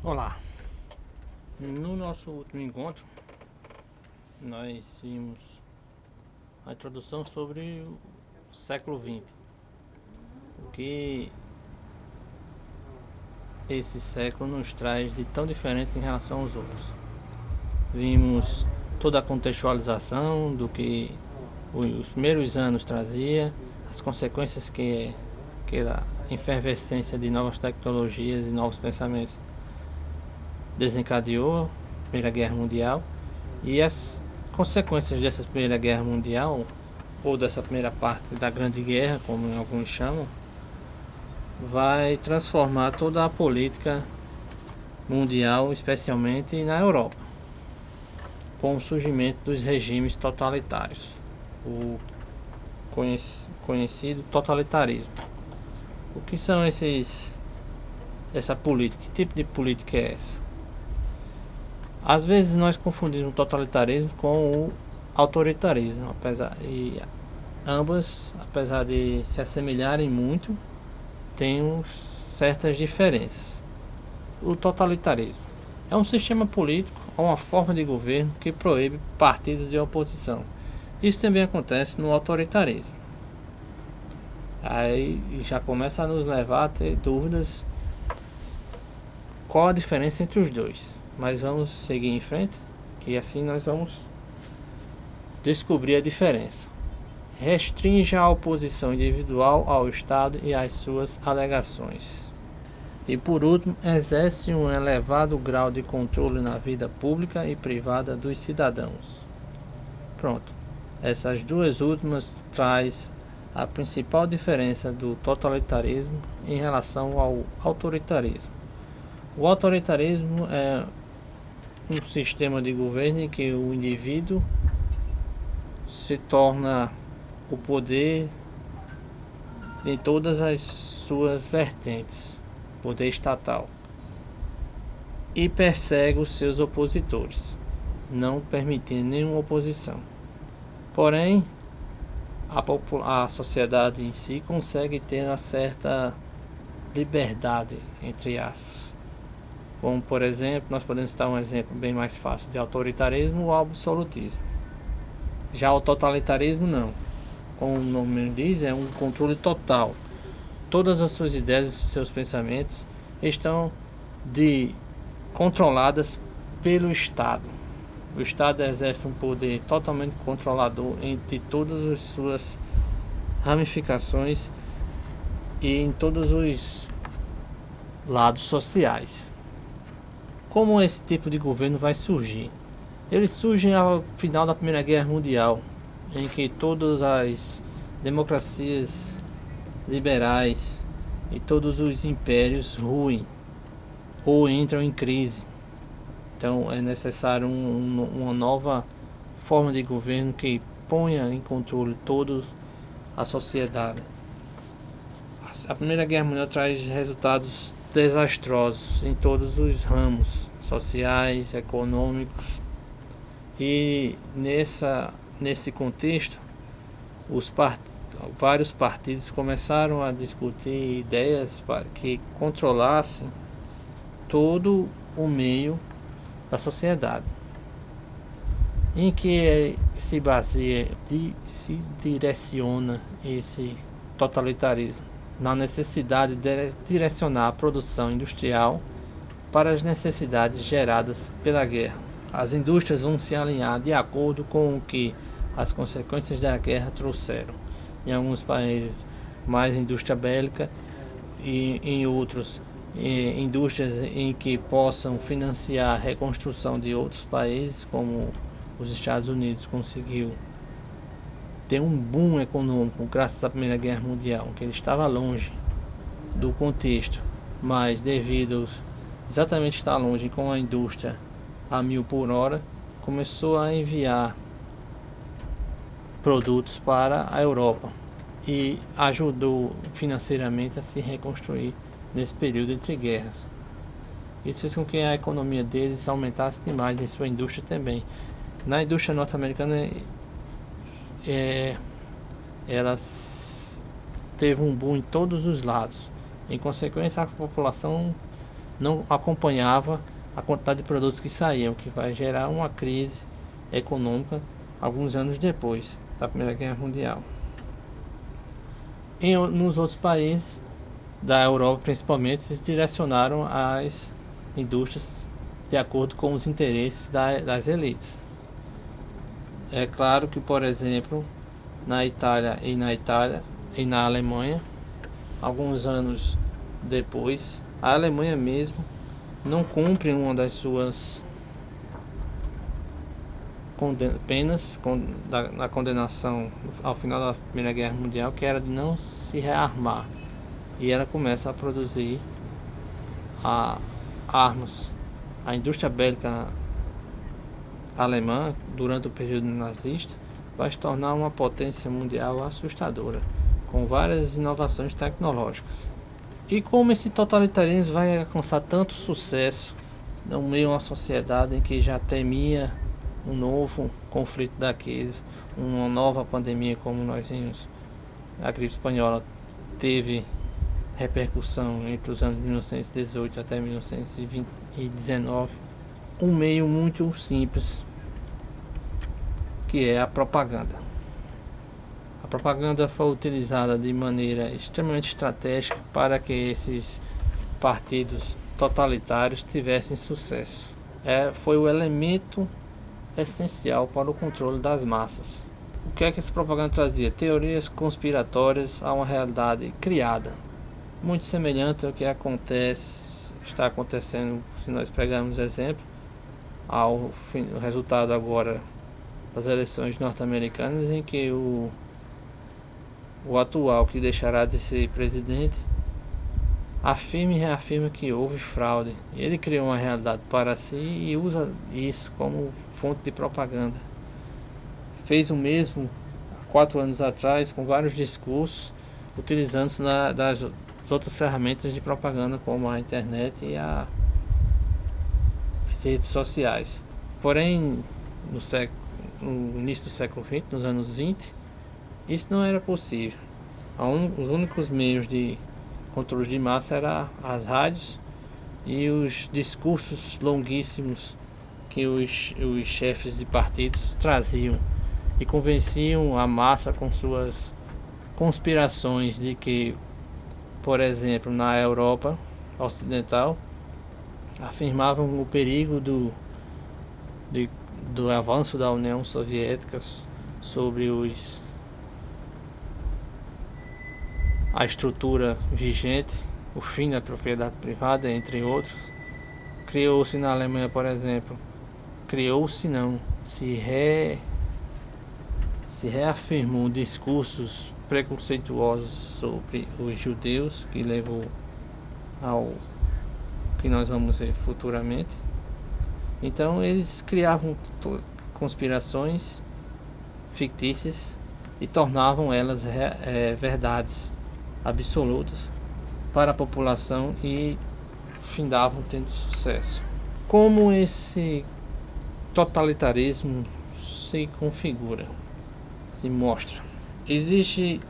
Olá, no nosso último encontro nós vimos a introdução sobre o século XX, o que esse século nos traz de tão diferente em relação aos outros. Vimos toda a contextualização do que os primeiros anos trazia, as consequências que aquela efervescência de novas tecnologias e novos pensamentos desencadeou a Primeira Guerra Mundial e as consequências dessa Primeira Guerra Mundial, ou dessa primeira parte da Grande Guerra, como alguns chamam, vai transformar toda a política mundial, especialmente na Europa, com o surgimento dos regimes totalitários, o conhecido totalitarismo. O que são essa política? Que tipo de política é essa? Às vezes nós confundimos o totalitarismo com o autoritarismo, ambas, apesar de se assemelharem muito, têm certas diferenças. O totalitarismo é um sistema político ou uma forma de governo que proíbe partidos de oposição. Isso também acontece no autoritarismo. Aí já começa a nos levar a ter dúvidas qual a diferença entre os dois. Mas vamos seguir em frente, que assim nós vamos descobrir a diferença. Restringe a oposição individual ao Estado e às suas alegações. E por último, exerce um elevado grau de controle na vida pública e privada dos cidadãos. Pronto. Essas duas últimas traz a principal diferença do totalitarismo em relação ao autoritarismo. O autoritarismo é um sistema de governo em que o indivíduo se torna o poder em todas as suas vertentes, poder estatal, e persegue os seus opositores, não permitindo nenhuma oposição. Porém, a sociedade em si consegue ter uma certa liberdade, entre aspas. Como, por exemplo, nós podemos citar um exemplo bem mais fácil de autoritarismo ou absolutismo. Já o totalitarismo não. Como o nome diz, é um controle total. Todas as suas ideias e seus pensamentos estão controladas pelo Estado. O Estado exerce um poder totalmente controlador entre todas as suas ramificações e em todos os lados sociais. Como esse tipo de governo vai surgir? Ele surge ao final da Primeira Guerra Mundial, em que todas as democracias liberais e todos os impérios ruem ou entram em crise. Então é necessário uma nova forma de governo que ponha em controle toda a sociedade. A Primeira Guerra Mundial traz resultados desastrosos em todos os ramos sociais, econômicos, e nesse contexto vários partidos começaram a discutir ideias para que controlassem todo o meio da sociedade, em que se direciona esse totalitarismo na necessidade de direcionar a produção industrial para as necessidades geradas pela guerra. As indústrias vão se alinhar de acordo com o que as consequências da guerra trouxeram. Em alguns países, mais indústria bélica, e em outros, indústrias em que possam financiar a reconstrução de outros países, como os Estados Unidos conseguiu ter um boom econômico graças à Primeira Guerra Mundial, que ele estava longe do contexto, mas devido exatamente estar longe com a indústria a 1000 por hora, começou a enviar produtos para a Europa e ajudou financeiramente a se reconstruir nesse período entre guerras. Isso fez com que a economia deles aumentasse demais em sua indústria também. Na indústria norte-americana, ela teve um boom em todos os lados. Em consequência, a população não acompanhava a quantidade de produtos que saíam, que vai gerar uma crise econômica alguns anos depois da Primeira Guerra Mundial. Nos outros países da Europa, principalmente, se direcionaram as indústrias de acordo com os interesses das elites. É claro que, por exemplo, na Itália e na Alemanha, alguns anos depois, a Alemanha mesmo não cumpre uma das suas penas na condenação ao final da Primeira Guerra Mundial, que era de não se rearmar, e ela começa a produzir armas. A indústria bélica alemã, durante o período nazista, vai se tornar uma potência mundial assustadora, com várias inovações tecnológicas. E como esse totalitarismo vai alcançar tanto sucesso no meio de uma sociedade em que já temia um novo conflito daqueles, uma nova pandemia como nós vimos, a gripe espanhola teve repercussão entre os anos 1918 até 1919, um meio muito simples, que é a propaganda. A propaganda foi utilizada de maneira extremamente estratégica para que esses partidos totalitários tivessem sucesso. Foi o elemento essencial para o controle das massas. O que é que essa propaganda trazia? Teorias conspiratórias a uma realidade criada, muito semelhante ao que está acontecendo, se nós pegarmos exemplo, o resultado agora das eleições norte-americanas, em que o atual, que deixará de ser presidente, afirma e reafirma que houve fraude. Ele criou uma realidade para si e usa isso como fonte de propaganda. Fez o mesmo 4 anos atrás com vários discursos, utilizando-se das outras ferramentas de propaganda, como a internet e as redes sociais. Porém, no início do século XX, nos anos 20, isso não era possível. Os únicos meios de controle de massa eram as rádios e os discursos longuíssimos que os chefes de partidos traziam e convenciam a massa com suas conspirações de que, por exemplo, na Europa Ocidental, afirmavam o perigo do avanço da União Soviética sobre a estrutura vigente, o fim da propriedade privada, entre outros. Criou-se na Alemanha, por exemplo, se reafirmou discursos preconceituosos sobre os judeus, que levou ao que nós vamos ver futuramente. Então eles criavam conspirações fictícias e tornavam elas verdades absolutas para a população e findavam tendo sucesso. Como esse totalitarismo se configura, se mostra? Existe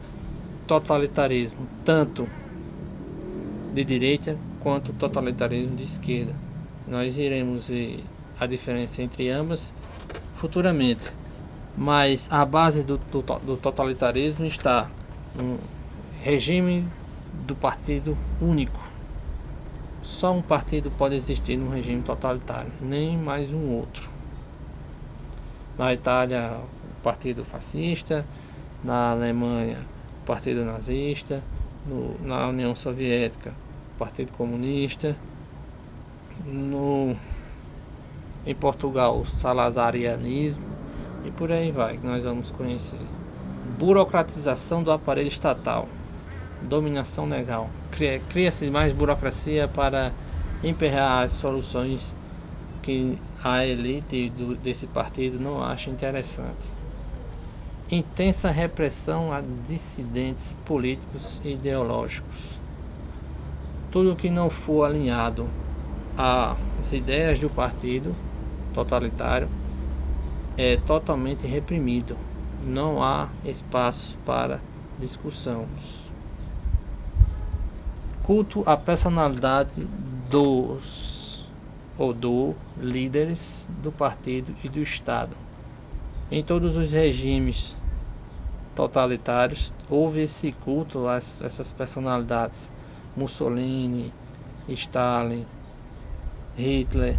totalitarismo tanto de direita quanto totalitarismo de esquerda. Nós iremos ver a diferença entre ambas futuramente, mas a base do totalitarismo está no regime do partido único. Só um partido pode existir num regime totalitário, nem mais um outro. Na Itália, o partido fascista; na Alemanha, o partido nazista; na União Soviética, o partido comunista; em Portugal, o salazarianismo, e por aí vai, que nós vamos conhecer. Burocratização do aparelho estatal, dominação legal. Cria-se mais burocracia para emperrar as soluções que a elite desse partido não acha interessante. Intensa repressão a dissidentes políticos e ideológicos. Tudo que não for alinhado às ideias do partido totalitário é totalmente reprimido. Não há espaço para discussão. Culto à personalidade do líderes do partido e do Estado. Em todos os regimes totalitários houve esse culto a essas personalidades: Mussolini, Stalin, Hitler,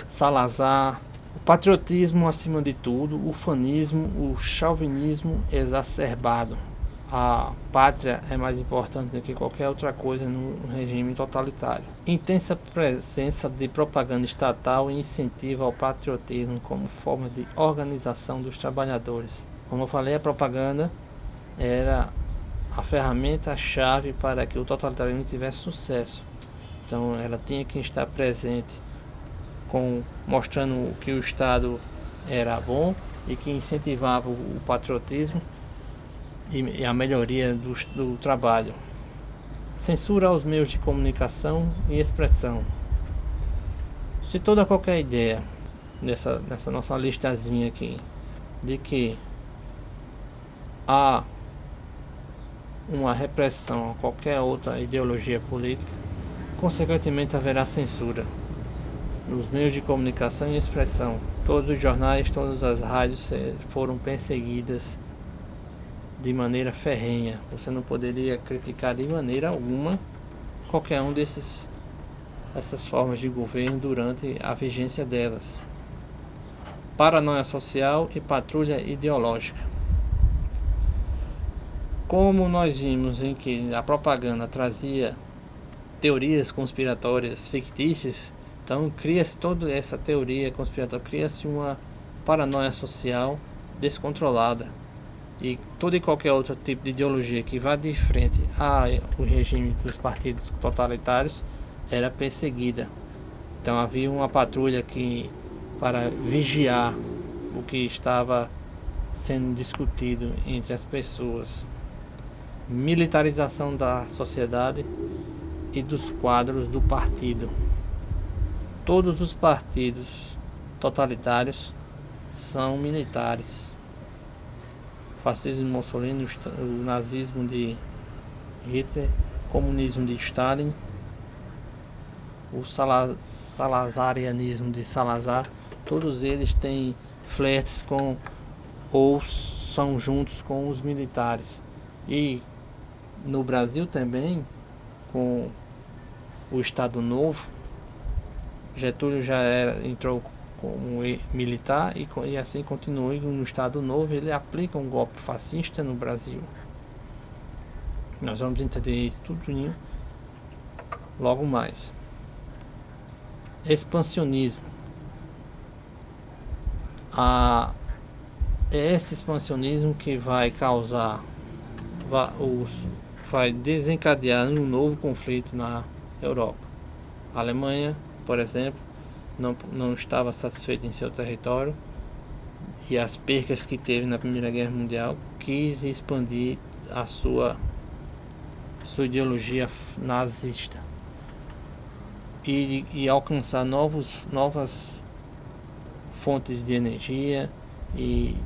Salazar. O patriotismo acima de tudo, o fanismo, o chauvinismo exacerbado. A pátria é mais importante do que qualquer outra coisa no regime totalitário. Intensa presença de propaganda estatal e incentivo ao patriotismo como forma de organização dos trabalhadores. Como eu falei, a propaganda era a ferramenta-chave para que o totalitarismo tivesse sucesso. Então ela tinha que estar presente, mostrando que o Estado era bom e que incentivava o patriotismo e a melhoria do trabalho. Censura aos meios de comunicação e expressão. Se toda qualquer ideia nessa nossa listazinha aqui de que há uma repressão a qualquer outra ideologia política, consequentemente haverá censura nos meios de comunicação e expressão. Todos os jornais, todas as rádios foram perseguidas de maneira ferrenha. Você não poderia criticar de maneira alguma qualquer um essas formas de governo durante a vigência delas. Paranoia social e patrulha ideológica. Como nós vimos em que a propaganda trazia teorias conspiratórias fictícias, então cria-se toda essa teoria conspiratória, cria-se uma paranoia social descontrolada. E todo e qualquer outro tipo de ideologia que vá de frente ao regime dos partidos totalitários era perseguida. Então havia uma patrulha para vigiar o que estava sendo discutido entre as pessoas. Militarização da sociedade e dos quadros do partido. Todos os partidos totalitários são militares. O fascismo de Mussolini, o nazismo de Hitler, o comunismo de Stalin, o salazarianismo de Salazar, todos eles têm flertes com ou são juntos com os militares. E no Brasil também, com o Estado Novo, Getúlio entrou como militar e assim continua. E no Estado Novo ele aplica um golpe fascista no Brasil. Nós vamos entender isso tudo logo mais. Expansionismo. É esse expansionismo que vai vai desencadear um novo conflito na Europa. A Alemanha, por exemplo, não estava satisfeita em seu território e as percas que teve na Primeira Guerra Mundial, quis expandir a sua ideologia nazista e alcançar novas fontes de energia e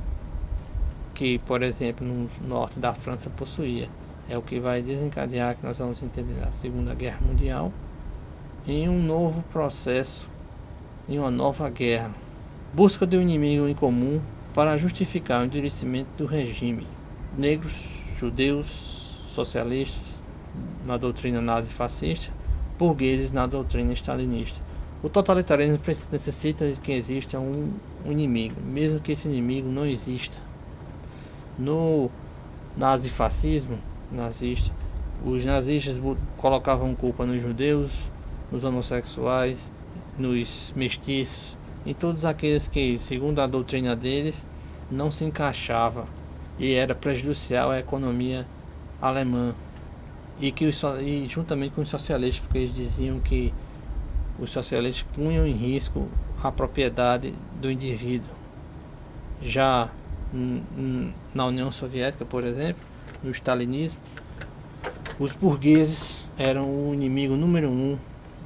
que, por exemplo, no norte da França possuía. É o que vai desencadear, que nós vamos entender, a Segunda Guerra Mundial em um novo processo, em uma nova guerra. Busca de um inimigo em comum para justificar o endurecimento do regime. Negros, judeus, socialistas na doutrina nazi-fascista, burgueses na doutrina stalinista. O totalitarismo necessita de que exista um inimigo, mesmo que esse inimigo não exista. No nazifascismo nazista, os nazistas colocavam culpa nos judeus, nos homossexuais, nos mestiços, em todos aqueles que, segundo a doutrina deles, não se encaixava e era prejudicial à economia alemã. E juntamente com os socialistas, porque eles diziam que os socialistas punham em risco a propriedade do indivíduo. Já na União Soviética, por exemplo, no stalinismo, os burgueses eram o inimigo número 1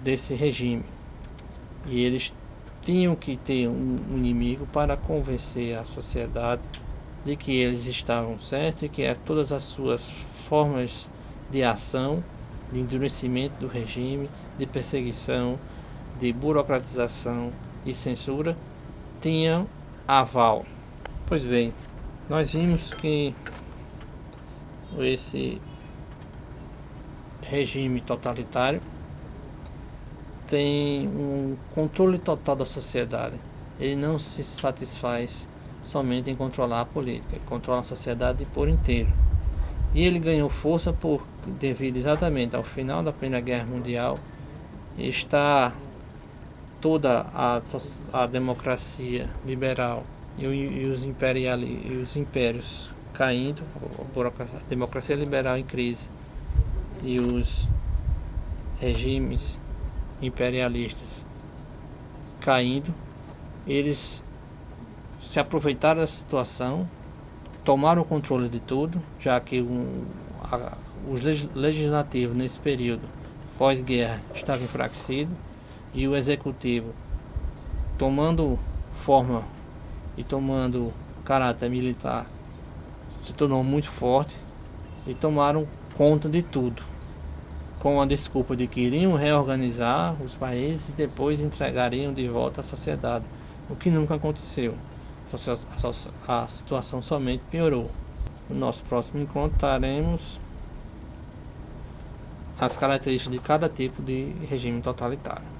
desse regime. E eles tinham que ter um inimigo para convencer a sociedade de que eles estavam certos e que todas as suas formas de ação de endurecimento do regime, de perseguição, de burocratização e censura, tinham aval. Pois bem, nós vimos que esse regime totalitário tem um controle total da sociedade. Ele não se satisfaz somente em controlar a política, ele controla a sociedade por inteiro. E ele ganhou força devido exatamente ao final da Primeira Guerra Mundial, está toda a democracia liberal e os impérios caindo, a democracia liberal em crise e os regimes imperialistas caindo, eles se aproveitaram da situação, tomaram o controle de tudo, já que os legislativos nesse período pós-guerra estavam enfraquecidos e o executivo, tomando forma e tomando caráter militar, se tornou muito forte e tomaram conta de tudo, com a desculpa de que iriam reorganizar os países e depois entregariam de volta à sociedade, o que nunca aconteceu. A situação somente piorou. No nosso próximo encontro traremos as características de cada tipo de regime totalitário.